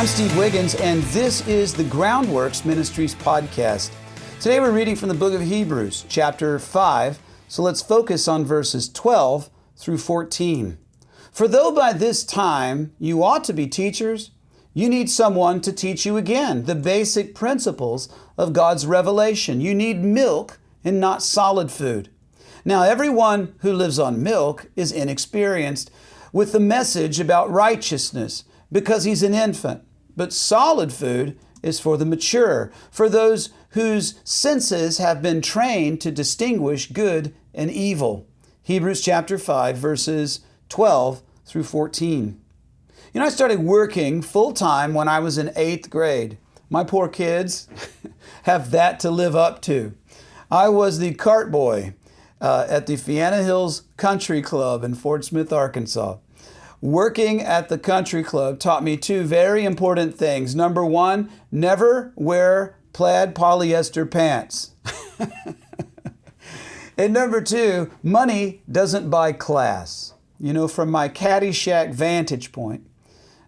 I'm Steve Wiggins, and this is the Groundworks Ministries podcast. Today we're reading from the book of Hebrews, chapter 5, so let's focus on verses 12 through 14. For though by this time you ought to be teachers, you need someone to teach you again the basic principles of God's revelation. You need milk and not solid food. Now, everyone who lives on milk is inexperienced with the message about righteousness because he's an infant. But solid food is for the mature, for those whose senses have been trained to distinguish good and evil. Hebrews chapter 5, verses 12 through 14. I started working full-time when I was in 8th grade. My poor kids have that to live up to. I was the cart boy at the Fianna Hills Country Club in Fort Smith, Arkansas. Working at the country club taught me two very important things. Number one, never wear plaid polyester pants. And number two, money doesn't buy class. From my Caddyshack vantage point,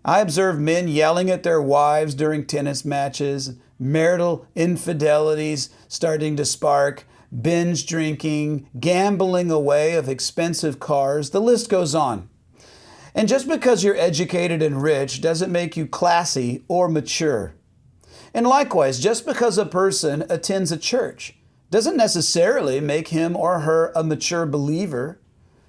I observed men yelling at their wives during tennis matches, marital infidelities starting to spark, binge drinking, gambling away of expensive cars. The list goes on. And just because you're educated and rich doesn't make you classy or mature. And likewise, just because a person attends a church doesn't necessarily make him or her a mature believer.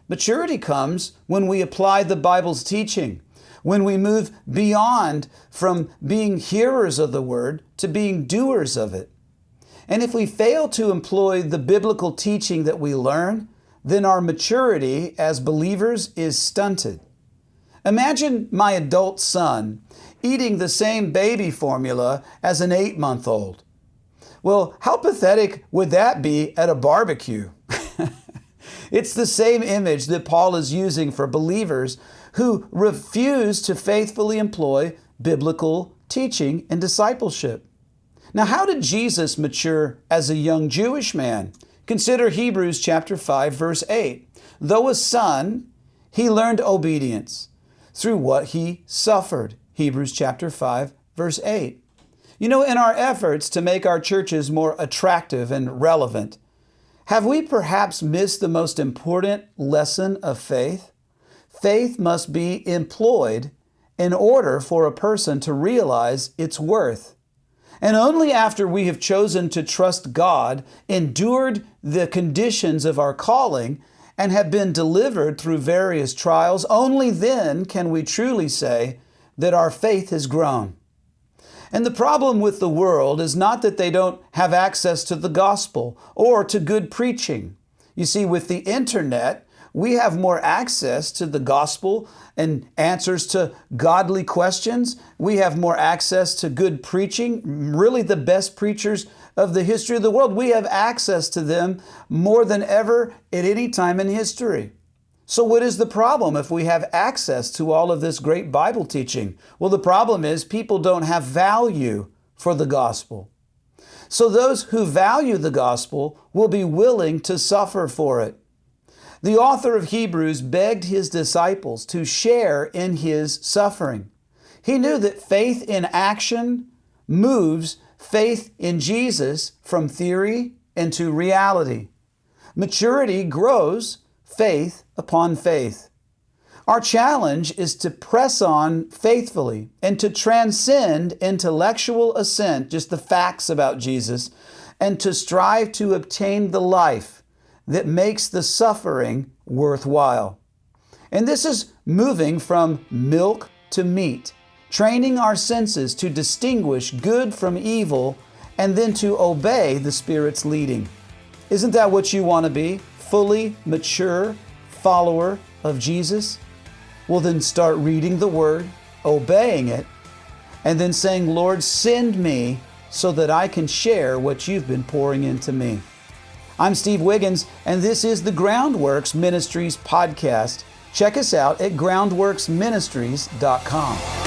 Maturity comes when we apply the Bible's teaching, when we move beyond from being hearers of the word to being doers of it. And if we fail to employ the biblical teaching that we learn, then our maturity as believers is stunted. Imagine my adult son eating the same baby formula as an 8-month-old. Well, how pathetic would that be at a barbecue? It's the same image that Paul is using for believers who refuse to faithfully employ biblical teaching and discipleship. Now, how did Jesus mature as a young Jewish man? Consider Hebrews chapter 5, verse 8. Though a son, he learned obedience through what he suffered. Hebrews chapter 5, verse 8. In our efforts to make our churches more attractive and relevant, have we perhaps missed the most important lesson of faith? Faith must be employed in order for a person to realize its worth. And only after we have chosen to trust God, endured the conditions of our calling, and have been delivered through various trials, only then can we truly say that our faith has grown. And the problem with the world is not that they don't have access to the gospel or to good preaching. You see, with the internet, we have more access to the gospel and answers to godly questions. We have more access to good preaching, really the best preachers of the history of the world. We have access to them more than ever at any time in history. So what is the problem if we have access to all of this great Bible teaching? Well, the problem is people don't have value for the gospel. So those who value the gospel will be willing to suffer for it. The author of Hebrews begged his disciples to share in his suffering. He knew that faith in action moves faith in Jesus from theory into reality. Maturity grows faith upon faith. Our challenge is to press on faithfully and to transcend intellectual assent, just the facts about Jesus, and to strive to obtain the life that makes the suffering worthwhile. And this is moving from milk to meat, training our senses to distinguish good from evil, and then to obey the Spirit's leading. Isn't that what you want to be? Fully mature follower of Jesus? Well, then start reading the Word, obeying it, and then saying, Lord, send me so that I can share what you've been pouring into me. I'm Steve Wiggins, and this is the Groundworks Ministries podcast. Check us out at groundworksministries.com.